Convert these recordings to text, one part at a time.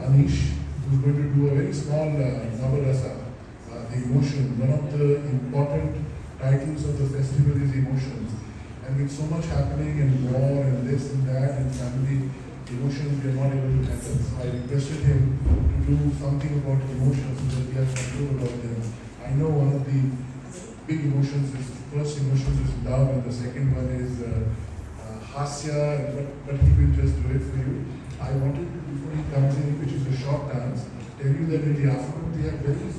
Aneesh, who's going to do a very small Navarasa, the emotion. One of the important titles of the festival is emotions. And with so much happening and war and this and that and family, emotions we are not able to handle. So I requested him to do something about emotions so that we have control about them. I know one of the big emotions is, first emotion is love and the second one is hasya, but he will just do it for you. I wanted to, before he comes in, which is a short dance, tell you that in the afternoon we have very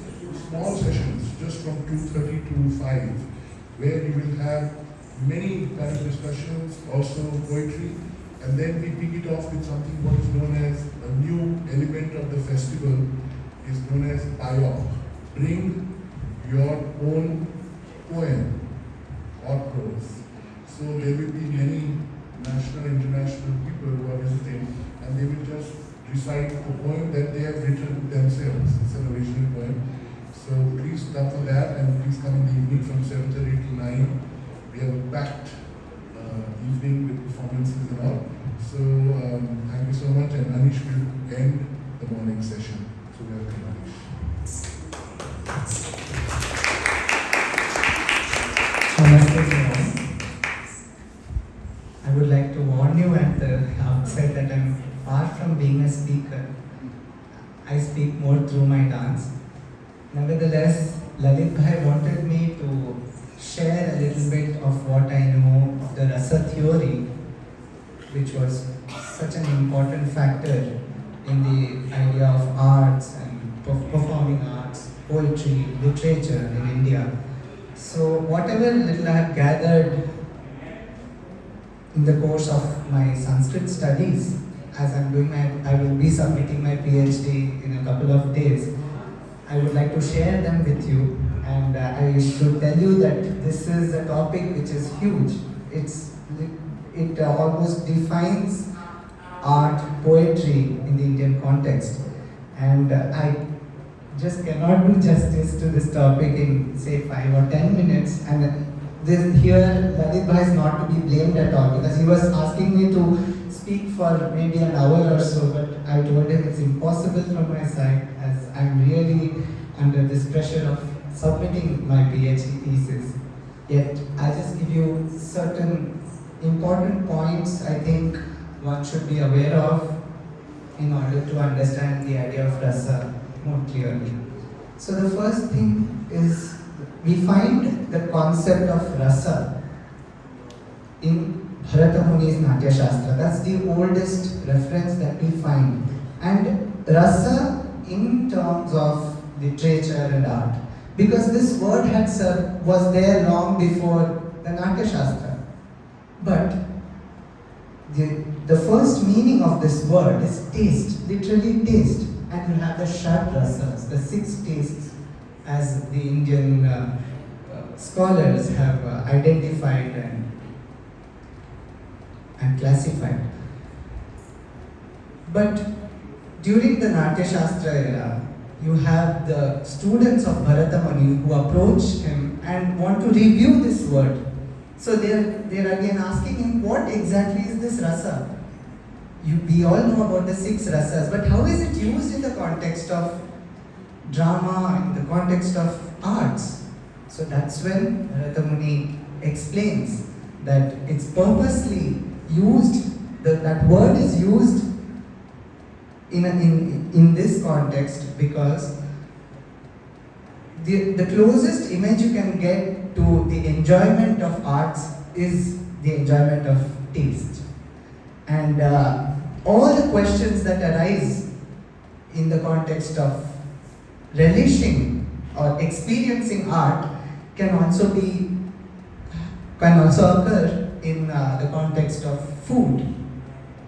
small sessions, just from 2:30 to 5, where you will have many panel discussions, also poetry, and then we pick it off with something what is known as a new element of the festival, is known as PIOP. Bring your own poem or prose. So there will be many national, international people who are visiting, and they will just recite a poem that they have written themselves. It's an original poem. So please come for that, and please come in the evening from 7:30 to 9. We have a packed evening with performances and all. So thank you so much, and Aneesh will end the morning session. So welcome, Aneesh. I would like to warn you at the outset that I'm far from being a speaker. I speak more through my dance. Nevertheless, Lalit Bhai wanted me to share a little bit of what I know of the rasa theory, which was such an important factor in the idea of arts and performing arts, poetry, literature in India. So whatever little I have gathered in the course of my Sanskrit studies, as I will be submitting my PhD in a couple of days, I would like to share them with you. And I should tell you that this is a topic which is huge. It almost defines art, poetry in the Indian context. And I just cannot do justice to this topic in say 5 or 10 minutes. And here Lalit Bhai is not to be blamed at all, because he was asking me to speak for maybe an hour or so, but I told him it's impossible from my side, as I'm really under this pressure of submitting my PhD thesis. Yet I'll just give you certain important points I think one should be aware of in order to understand the idea of rasa more clearly. So the first thing is, we find the concept of rasa in Bharata Muni's Natya Shastra. That's the oldest reference that we find. And rasa in terms of literature and art, because this word was there long before the Natya Shastra. But the first meaning of this word is taste, literally taste. And you have the Shad Rasas, the 6 tastes, as the Indian scholars have identified and classified. But during the Natya Shastra era, you have the students of Bharata Muni who approach him and want to review this word. So they're again asking him, what exactly is this rasa? We all know about the 6 rasas, but how is it used in the context of drama, in the context of arts? So that's when Bharata Muni explains that it's purposely used, that word is used in this context because the closest image you can get to the enjoyment of arts is the enjoyment of taste. And all the questions that arise in the context of relishing or experiencing art can also occur in the context of food.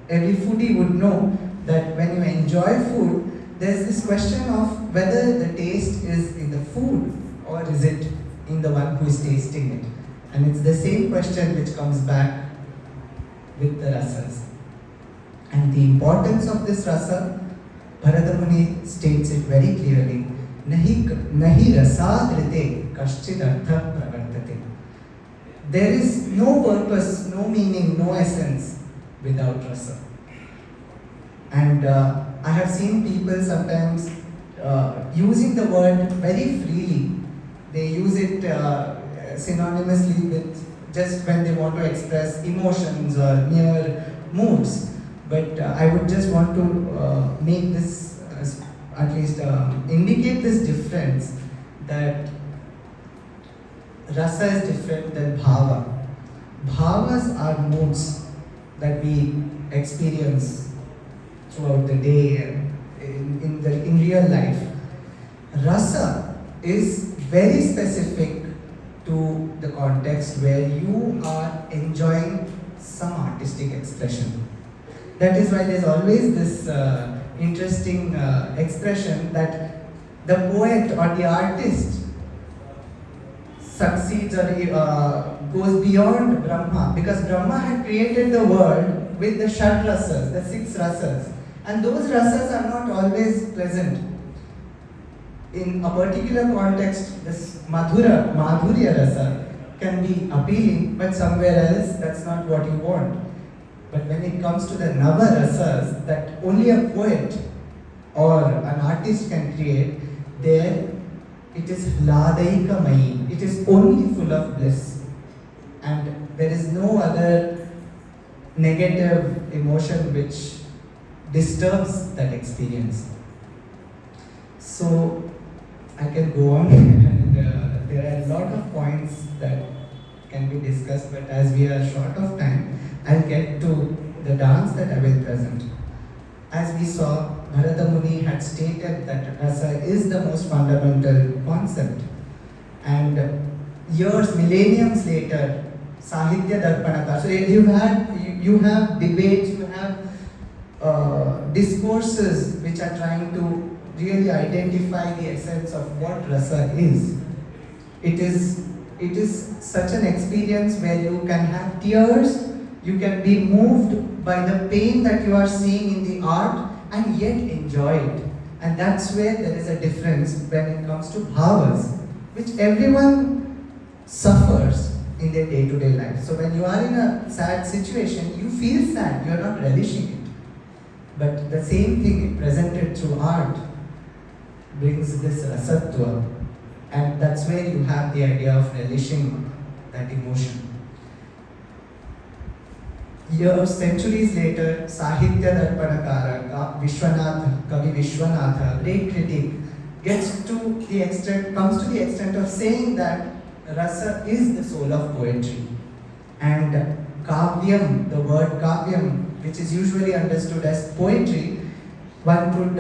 Every foodie would know that when you enjoy food, there's this question of whether the taste is in the food or is it in the one who is tasting it. And it's the same question which comes back with the rasas. And the importance of this rasa, Bharata Muni states it very clearly. Nahi rasadrite kaschid artha pravartate. There is no purpose, no meaning, no essence without rasa. And I have seen people sometimes using the word very freely. They use it synonymously with just when they want to express emotions or mere moods. But I would just want to make this, at least indicate this difference, that rasa is different than bhava. Bhavas are moods that we experience throughout the day and in real life. Rasa is very specific to the context where you are enjoying some artistic expression. That is why there's always this interesting expression that the poet or the artist succeeds or goes beyond Brahma, because Brahma had created the world with the Shad Rasas, the 6 rasas, and those rasas are not always pleasant. In a particular context, this Madhurya rasa can be appealing, but somewhere else that's not what you want. But when it comes to the Navarasas that only a poet or an artist can create, there it is Ladaika Mai. It is only full of bliss. And there is no other negative emotion which disturbs that experience. So I can go on, and there are a lot of points that can be discussed, but as we are short of time, I'll get to the dance that I will present. As we saw, Bharata Muni had stated that rasa is the most fundamental concept. And years, millenniums later, Sahitya Darpanaka, so you have debates, you have discourses which are trying to really identify the essence of what rasa is. It is such an experience where you can have tears, you can be moved by the pain that you are seeing in the art and yet enjoy it. And that's where there is a difference when it comes to bhavas, which everyone suffers in their day-to-day life. So when you are in a sad situation, you feel sad, you are not relishing it. But the same thing presented through art brings this rasatva, and that's where you have the idea of relishing that emotion. Years, centuries later, Sahitya Darpanakara, Kavi Vishwanatha, great critic, comes to the extent of saying that rasa is the soul of poetry. And kavyam, the word kavyam, which is usually understood as poetry, one could,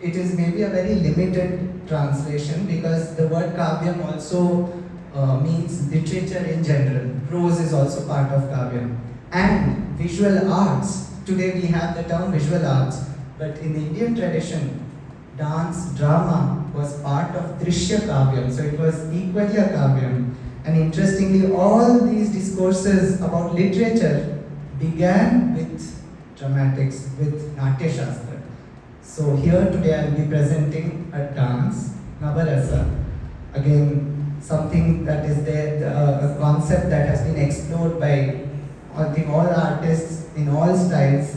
it is maybe a very limited translation, because the word kavyam also means literature in general. Prose is also part of kavyam. And visual arts, today we have the term visual arts, but in the Indian tradition, dance, drama was part of drishya kavyam, so it was equally a kavyam. And interestingly, all these discourses about literature began with dramatics, with Natya Shastra. So here today I will be presenting a dance, Navarasa. Again, something that is there, a concept that has been explored by, I think, all artists in all styles.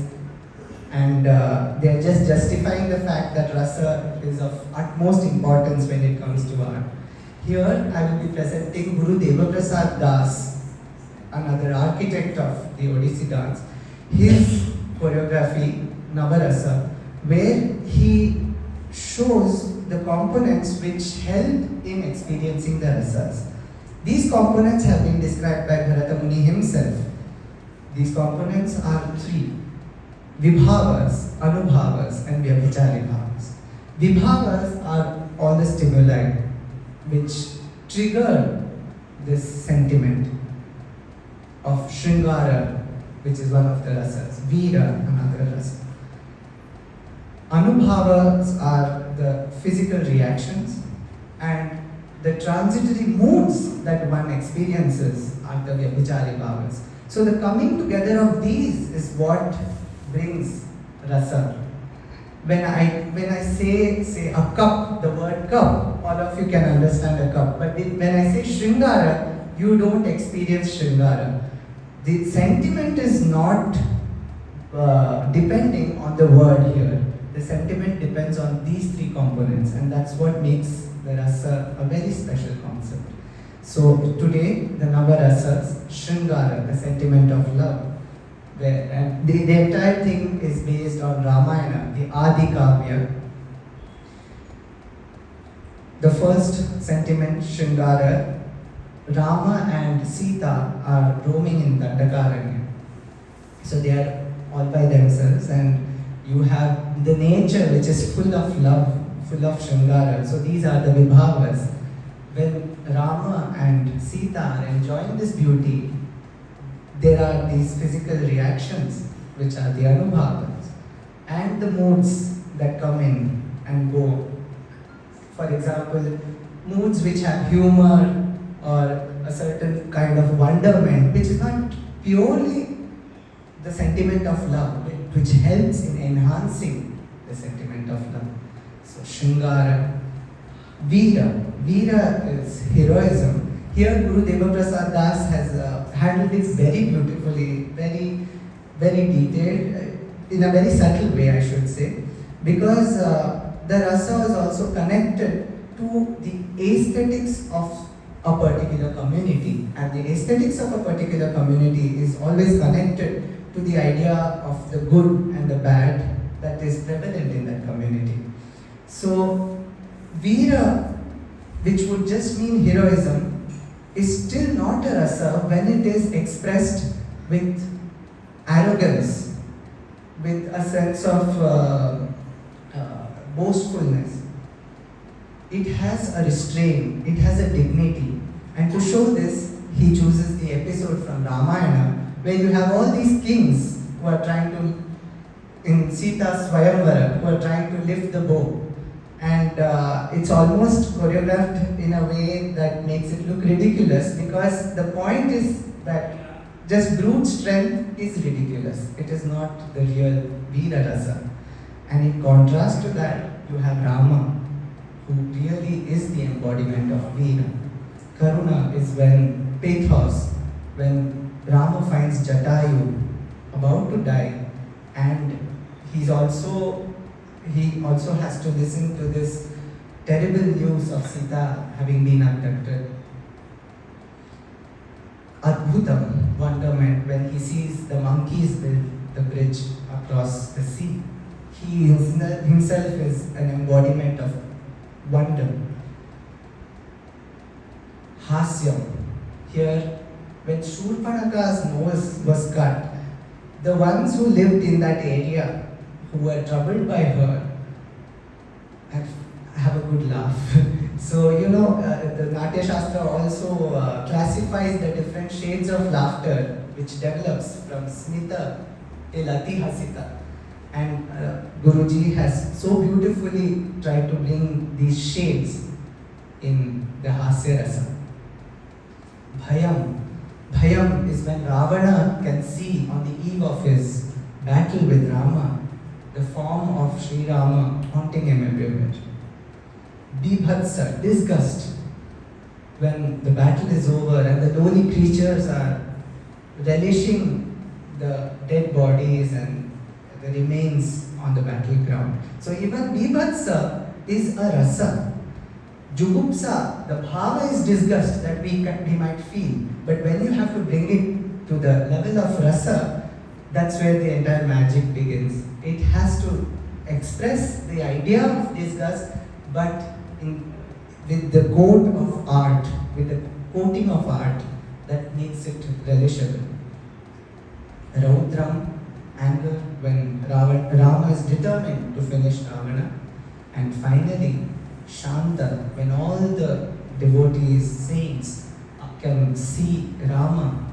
And they are just justifying the fact that rasa is of utmost importance when it comes to art. Here I will be presenting Guru Deba Prasad Das, another architect of the Odissi dance, his choreography, Navarasa, where he shows the components which help in experiencing the rasas. These components have been described by Bharata Muni himself. These components are 3. Vibhavas, Anubhavas and Vyabhichari bhavas. Vibhavas are all the stimuli which trigger this sentiment of Shringara, which is one of the rasas, Veera, another rasa. Anubhavas are the physical reactions, and the transitory moods that one experiences are the Vyabhichari bhavas. So the coming together of these is what brings rasa. When I say a cup, the word cup, all of you can understand a cup. But when I say Shringara, you don't experience Shringara. The sentiment is not depending on the word here. The sentiment depends on these three components, and that's what makes the rasa a very special concept. So today, the Navarasas, Shringara, the sentiment of love, and the entire thing is based on Ramayana, the Adi Kavya. The first sentiment, Shringara, Rama and Sita are roaming in Dandakaranya. So they are all by themselves, and you have the nature which is full of love, full of Shringara. So these are the Vibhavas. When Rama and Sita are enjoying this beauty, there are these physical reactions which are the Anubhavas and the moods that come in and go. For example, moods which have humor or a certain kind of wonderment, which is not purely the sentiment of love, which helps in enhancing the sentiment of love. So Shringara. Veera. Veera is heroism. Here Guru Deba Prasad Das has handled it very beautifully, very, very detailed, in a very subtle way I should say, because the rasa is also connected to the aesthetics of a particular community, and the aesthetics of a particular community is always connected to the idea of the good and the bad that is prevalent in that community. So Veera, which would just mean heroism, is still not a rasa when it is expressed with arrogance, with a sense of boastfulness. It has a restraint, it has a dignity. And to show this, he chooses the episode from Ramayana where you have all these kings who are trying to, in Sita's Swayamvara, who are trying to lift the bow. And it's almost choreographed in a way that makes it look ridiculous, because the point is that just brute strength is ridiculous. It is not the real Veera Rasa. And in contrast to that, you have Rama, who really is the embodiment of Veera. Karuna is when pathos, when Rama finds Jatayu about to die, and he also has to listen to this terrible news of Sita having been abducted. Adbhutam, wonderment, when he sees the monkeys build the bridge across the sea. He himself is an embodiment of wonder. Hasyam, here when Shurpanaka's nose was cut, the ones who lived in that area, who were troubled by her, have a good laugh. So, the Natya Shastra also classifies the different shades of laughter which develops from Smita till Atihasita. And Guruji has so beautifully tried to bring these shades in the Hasya Rasa. Bhayam. Bhayam is when Ravana can see on the eve of his battle with Rama the form of Sri Rama haunting him everywhere. Bibhatsa, disgust, when the battle is over and the lowly creatures are relishing the dead bodies and the remains on the battleground. So even Bibhatsa is a rasa. Jugupsa, the bhava is disgust that we might feel, but when you have to bring it to the level of rasa, that's where the entire magic begins. It has to express the idea of disgust, but with the coat of art, with the coating of art that makes it relishable. Raudram, anger, when Rama is determined to finish Ravana. And finally, Shanta, when all the devotees, saints can see Rama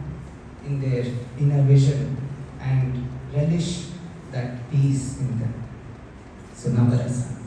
in their inner vision and relish that peace in them. So Navarasa.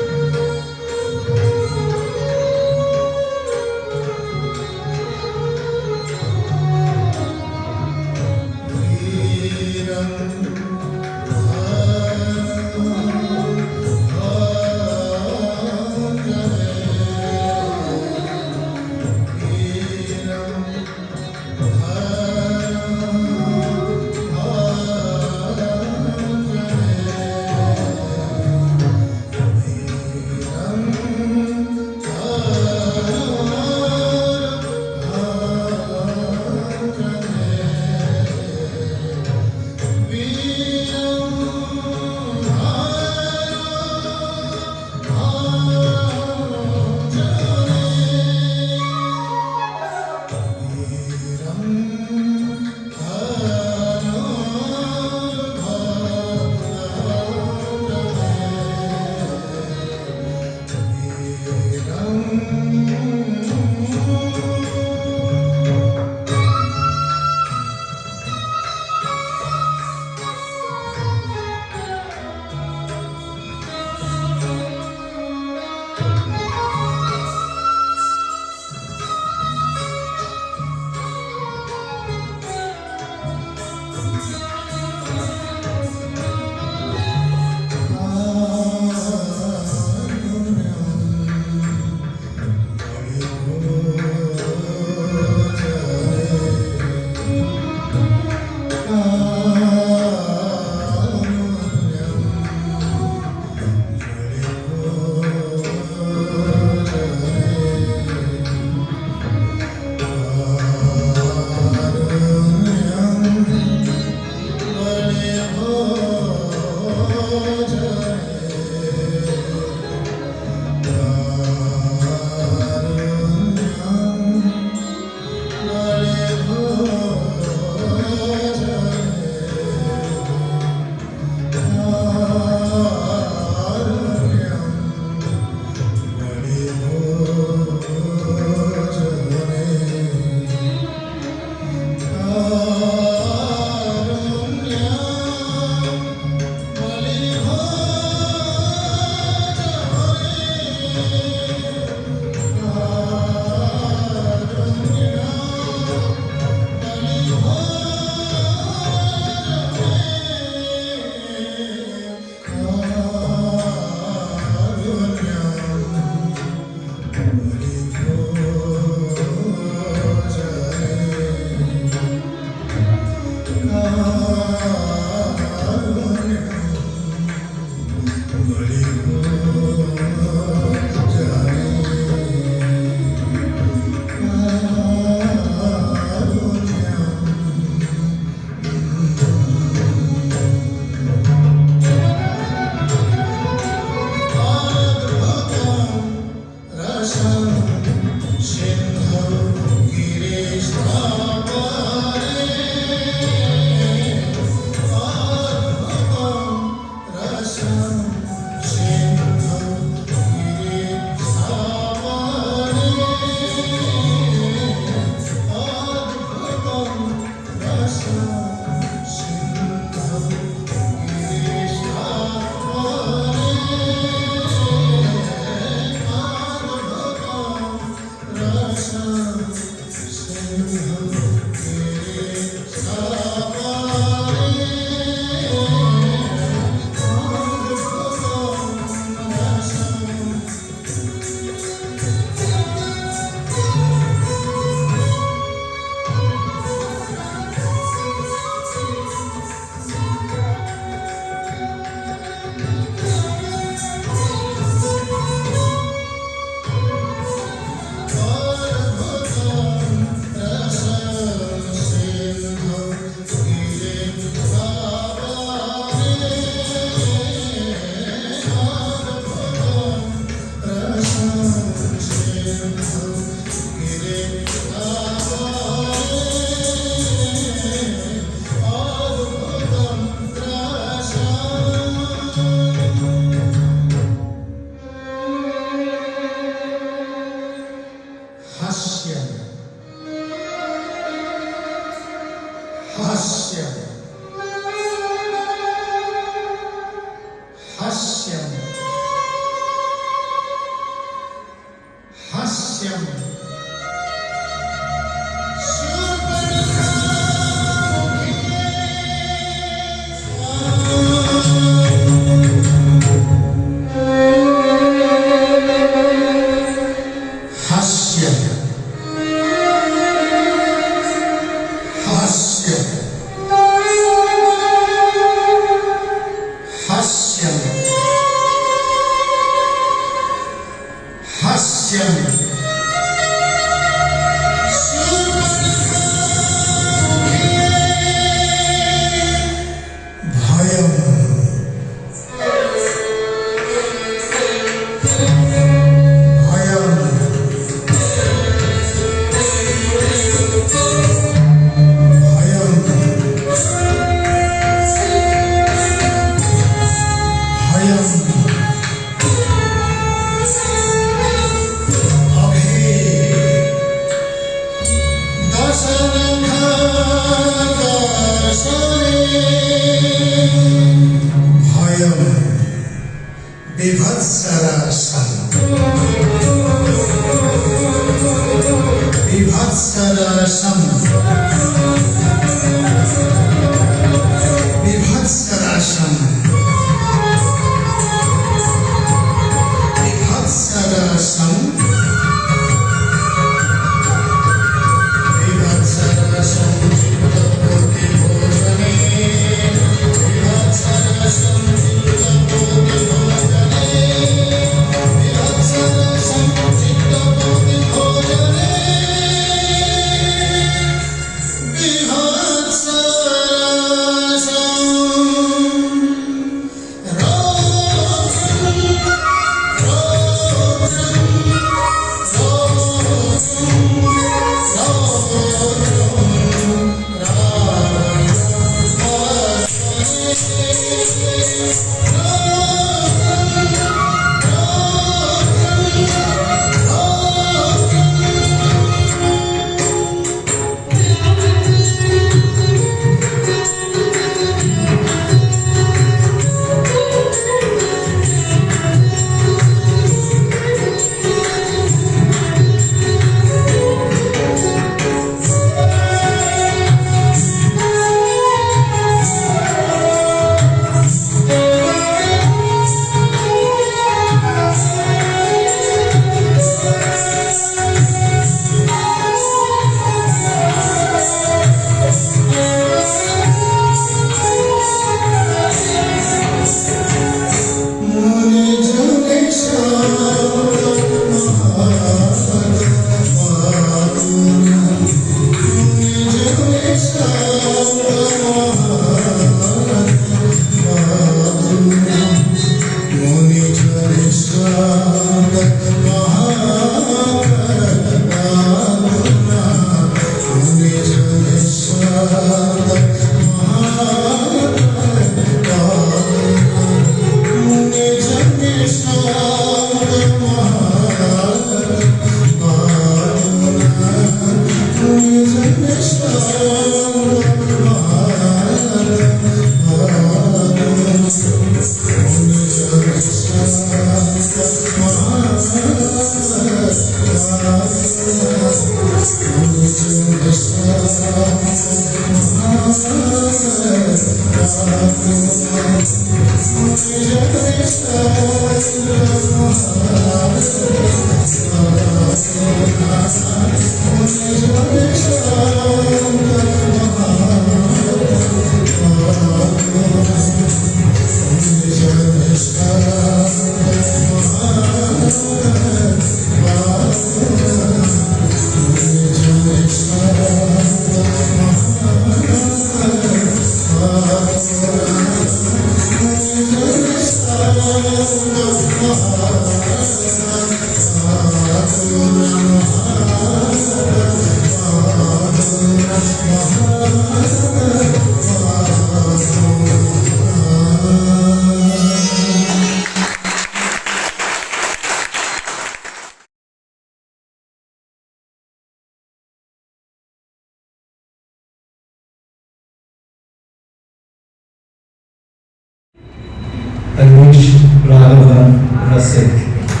Aneesh Raghavan, Prasad.